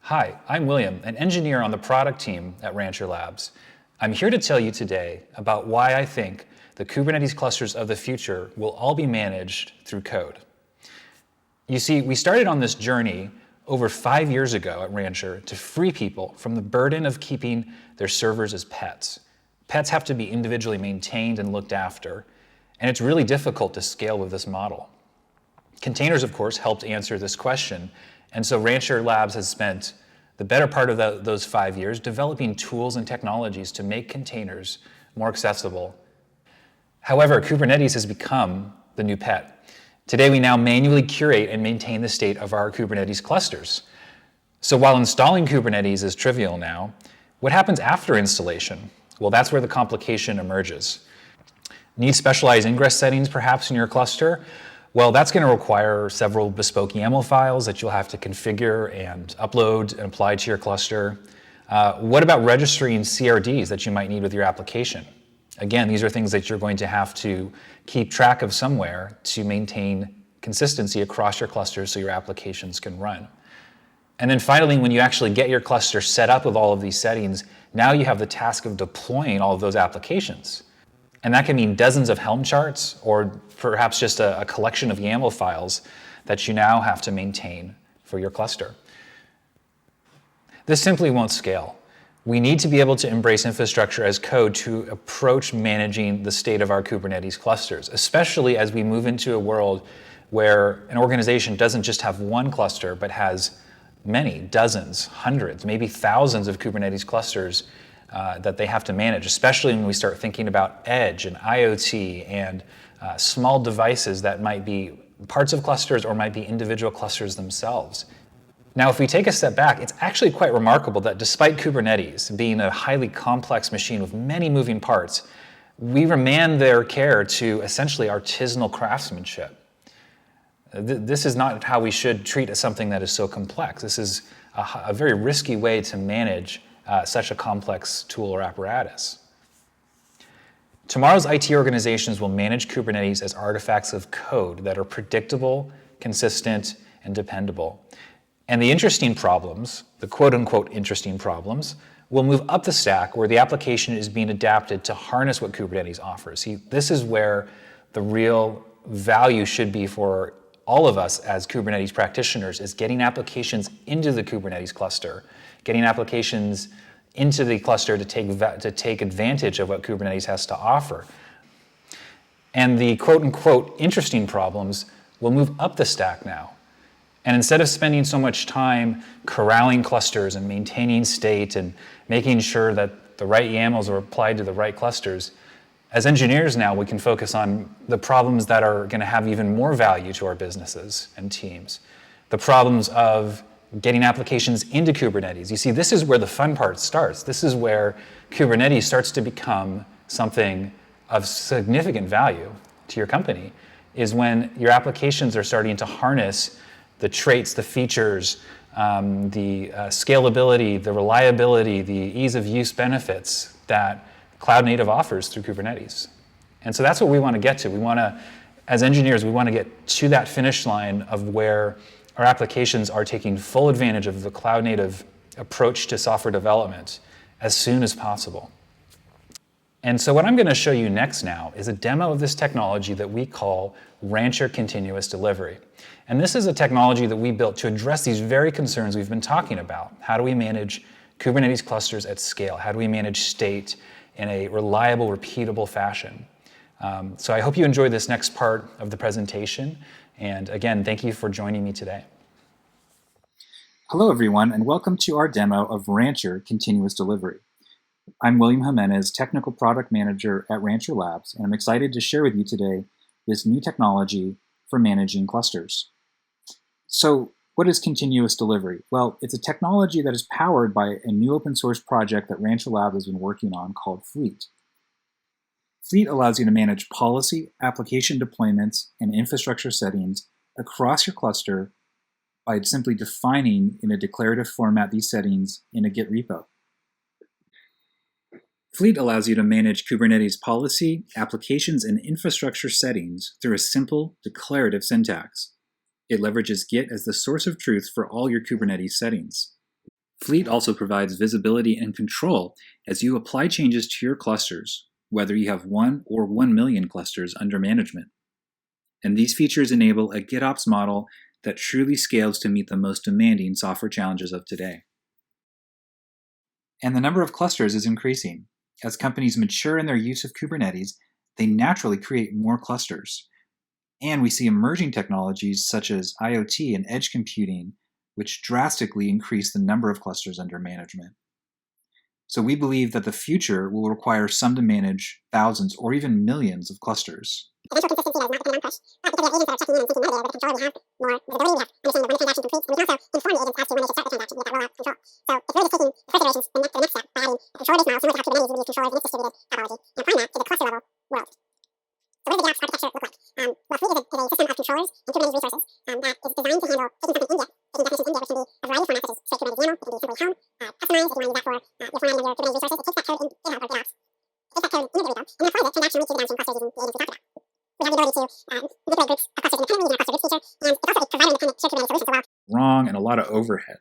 Hi, I'm William, an engineer on the product team at Rancher Labs. I'm here to tell you today about why I think the Kubernetes clusters of the future will all be managed through code. You see, we started on this journey over 5 years ago at Rancher to free people from the burden of keeping their servers as pets. Pets have to be individually maintained and looked after, and it's really difficult to scale with this model. Containers, of course, helped answer this question, and so Rancher Labs has spent the better part of those 5 years developing tools and technologies to make containers more accessible. However, Kubernetes has become the new pet. Today, we now manually curate and maintain the state of our Kubernetes clusters. So while installing Kubernetes is trivial now, what happens after installation? Well, that's where the complication emerges. Need specialized ingress settings perhaps in your cluster? Well, that's going to require several bespoke YAML files that you'll have to configure and upload and apply to your cluster. What about registering CRDs that you might need with your application? Again, these are things that you're going to have to keep track of somewhere to maintain consistency across your clusters so your applications can run. And then finally, when you actually get your cluster set up with all of these settings, now you have the task of deploying all of those applications. And that can mean dozens of Helm charts or perhaps just a collection of YAML files that you now have to maintain for your cluster. This simply won't scale. We need to be able to embrace infrastructure as code to approach managing the state of our Kubernetes clusters, especially as we move into a world where an organization doesn't just have one cluster, but has many, dozens, hundreds, maybe thousands of Kubernetes clusters that they have to manage, especially when we start thinking about edge and IoT and small devices that might be parts of clusters or might be individual clusters themselves. Now, if we take a step back, it's actually quite remarkable that despite Kubernetes being a highly complex machine with many moving parts, we remand their care to essentially artisanal craftsmanship. This is not how we should treat something that is so complex. This is a very risky way to manage such a complex tool or apparatus. Tomorrow's IT organizations will manage Kubernetes as artifacts of code that are predictable, consistent, and dependable. And the interesting problems, the quote-unquote interesting problems, will move up the stack where the application is being adapted to harness what Kubernetes offers. See, this is where the real value should be for all of us as Kubernetes practitioners, is getting applications into the Kubernetes cluster, getting applications into the cluster to take advantage of what Kubernetes has to offer. And the quote-unquote interesting problems will move up the stack now. And instead of spending so much time corralling clusters and maintaining state and making sure that the right YAMLs are applied to the right clusters, as engineers now we can focus on the problems that are going to have even more value to our businesses and teams. The problems of getting applications into Kubernetes. You see, this is where the fun part starts. This is where Kubernetes starts to become something of significant value to your company, is when your applications are starting to harness the traits, the features, the scalability, the reliability, the ease of use benefits that Cloud Native offers through Kubernetes. And so that's what we want to get to. We want to, as engineers, we want to get to that finish line of where our applications are taking full advantage of the Cloud Native approach to software development as soon as possible. And so what I'm going to show you next now is a demo of this technology that we call Rancher Continuous Delivery. And this is a technology that we built to address these very concerns we've been talking about. How do we manage Kubernetes clusters at scale? How do we manage state in a reliable, repeatable fashion? So I hope you enjoy this next part of the presentation. And again, thank you for joining me today. Hello, everyone, and welcome to our demo of Rancher Continuous Delivery. I'm William Jimenez, Technical Product Manager at Rancher Labs, and I'm excited to share with you today this new technology for managing clusters. So what is continuous delivery? Well, it's a technology that is powered by a new open source project that Rancher Labs has been working on called Fleet. Fleet allows you to manage policy, application deployments, and infrastructure settings across your cluster by simply defining in a declarative format these settings in a Git repo. Fleet allows you to manage Kubernetes policy, applications, and infrastructure settings through a simple declarative syntax. It leverages Git as the source of truth for all your Kubernetes settings. Fleet also provides visibility and control as you apply changes to your clusters, whether you have 1 or 1 million clusters under management. And these features enable a GitOps model that truly scales to meet the most demanding software challenges of today. And the number of clusters is increasing. As companies mature in their use of Kubernetes, they naturally create more clusters. And we see emerging technologies such as IoT and edge computing, which drastically increase the number of clusters under management. So we believe that the future will require some to manage thousands or even millions of clusters. Eventual consistency does not depend on push. It could be that agents that are checking in and thinking metadata with the control we have more visibility, we have understanding of when a transaction completes, and we can also inform the agents as to when they should start the transaction to get that rollout control. So it's really just taking the first iterations to the next step by adding a controller-based model similar to how Kubernetes would use controllers in its distributed topology and applying that to the cluster-level world. So what does the GitOps architecture look like? Well, Fleet is a system of controllers and Kubernetes resources that is designed to handle taking something in Git, taking definitions in Git, which can be a variety of formats such as straight Kubernetes YAML, it can be simply Helm, Kustomize if you want to use that for your formatting of your Kubernetes resources. It takes that code in GitHub or GitOps, takes that code into the repo, and applies it transactionally to the downstream clusters using the agents we talked about. We have the ability to manipulate groups of clusters independently using our cluster groups feature, and it's also a provider-independent shared Kubernetes solution. So while Wrong and a lot of overhead.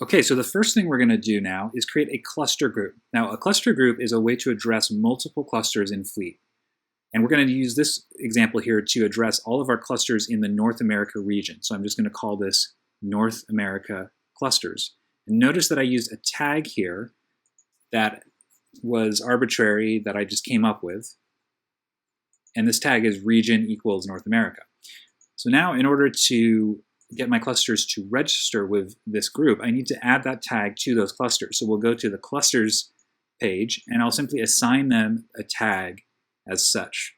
Okay, so the first thing we're going to do now is create a cluster group. Now, a cluster group is a way to address multiple clusters in Fleet. And we're going to use this example here to address all of our clusters in the North America region. So I'm just going to call this North America clusters. And notice that I used a tag here that was arbitrary that I just came up with. And this tag is region equals North America. So now in order to get my clusters to register with this group, I need to add that tag to those clusters. So we'll go to the clusters page and I'll simply assign them a tag as such.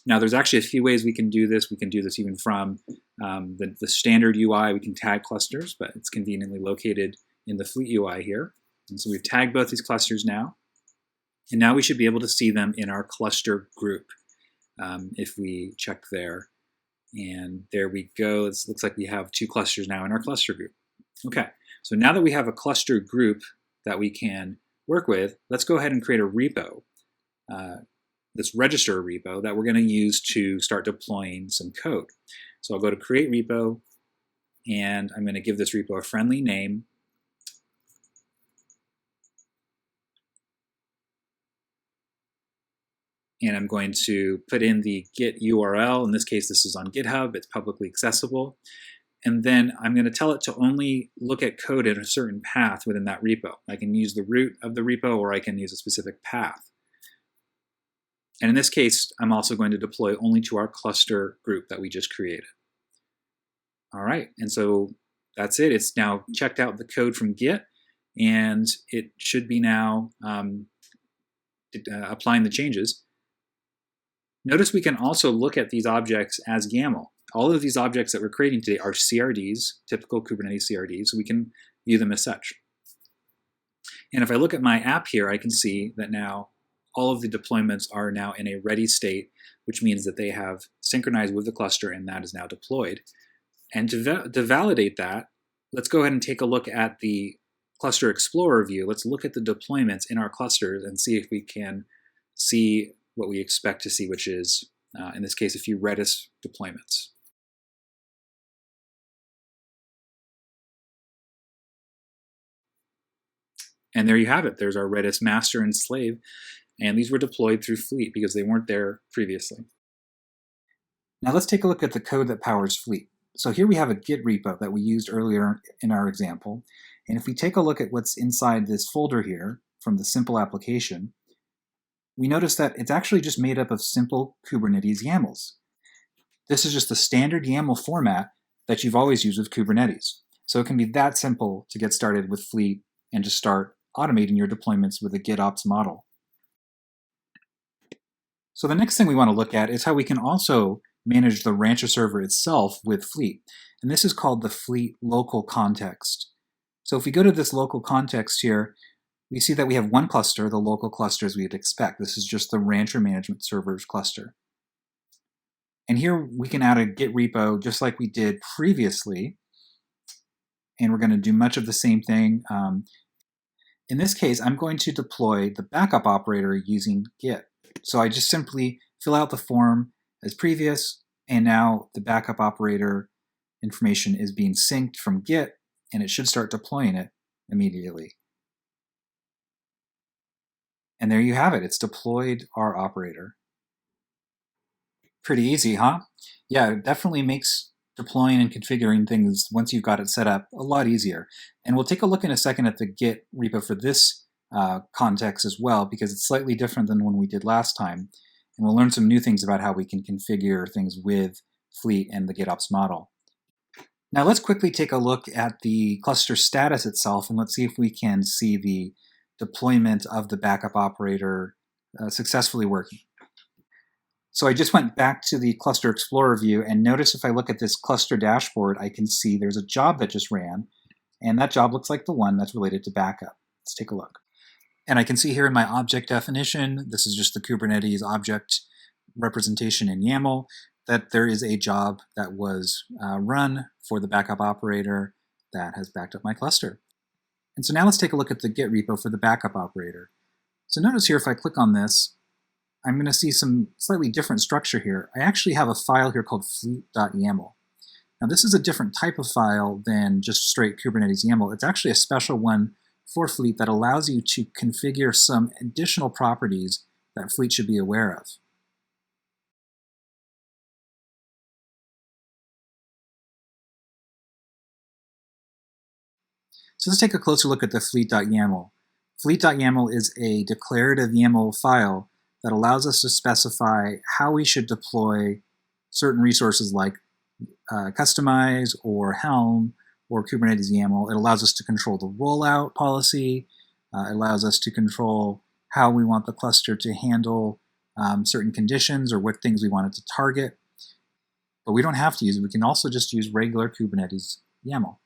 Now there's actually a few ways we can do this. We can do this even from the standard UI. We can tag clusters, but it's conveniently located in the Fleet UI here. And so we've tagged both these clusters now. And now we should be able to see them in our cluster group if we check there. And there we go. It looks like we have 2 clusters now in our cluster group. Okay, so now that we have a cluster group that we can work with, let's go ahead and create a repo, this register repo that we're going to use to start deploying some code. So I'll go to create repo, and I'm going to give this repo a friendly name. And I'm going to put in the Git URL. In this case, this is on GitHub. It's publicly accessible. And then I'm going to tell it to only look at code in a certain path within that repo. I can use the root of the repo, or I can use a specific path. And in this case, I'm also going to deploy only to our cluster group that we just created. All right, and so that's it. It's now checked out the code from Git, and it should be now applying the changes. Notice we can also look at these objects as YAML. All of these objects that we're creating today are CRDs, typical Kubernetes CRDs, so we can view them as such. And if I look at my app here, I can see that now all of the deployments are now in a ready state, which means that they have synchronized with the cluster and that is now deployed. And to validate that, let's go ahead and take a look at the Cluster Explorer view. Let's look at the deployments in our clusters and see if we can see what we expect to see, which is, in this case, a few Redis deployments. And there you have it. There's our Redis master and slave. And these were deployed through Fleet because they weren't there previously. Now let's take a look at the code that powers Fleet. So here we have a Git repo that we used earlier in our example. And if we take a look at what's inside this folder here from the simple application, we notice that it's actually just made up of simple Kubernetes YAMLs. This is just the standard YAML format that you've always used with Kubernetes. So it can be that simple to get started with Fleet and just start automating your deployments with a GitOps model. So the next thing we want to look at is how we can also manage the Rancher server itself with Fleet. And this is called the Fleet local context. So if we go to this local context here, we see that we have one cluster, the local cluster as we'd expect. This is just the Rancher management servers cluster. And here we can add a Git repo just like we did previously. And we're going to do much of the same thing. In this case, I'm going to deploy the backup operator using Git. So I just simply fill out the form as previous, and now the backup operator information is being synced from Git, and it should start deploying it immediately. And there you have it. It's deployed our operator. Pretty easy, huh? Yeah, it definitely makes deploying and configuring things once you've got it set up a lot easier. And we'll take a look in a second at the Git repo for this context as well, because it's slightly different than when we did last time. And we'll learn some new things about how we can configure things with Fleet and the GitOps model. Now let's quickly take a look at the cluster status itself, and let's see if we can see the deployment of the backup operator successfully working. So I just went back to the Cluster Explorer view, and notice if I look at this cluster dashboard, I can see there's a job that just ran, and that job looks like the one that's related to backup. Let's take a look. And I can see here in my object definition, this is just the Kubernetes object representation in YAML, that there is a job that was run for the backup operator that has backed up my cluster. And so now let's take a look at the Git repo for the backup operator. So notice here, if I click on this, I'm going to see some slightly different structure here. I actually have a file here called fleet.yaml. Now this is a different type of file than just straight Kubernetes YAML. It's actually a special one for Fleet that allows you to configure some additional properties that Fleet should be aware of. So let's take a closer look at the fleet.yaml. Fleet.yaml is a declarative YAML file that allows us to specify how we should deploy certain resources like Kustomize or Helm or Kubernetes YAML. It allows us to control the rollout policy. It allows us to control how we want the cluster to handle certain conditions or what things we want it to target. But we don't have to use it. We can also just use regular Kubernetes YAML.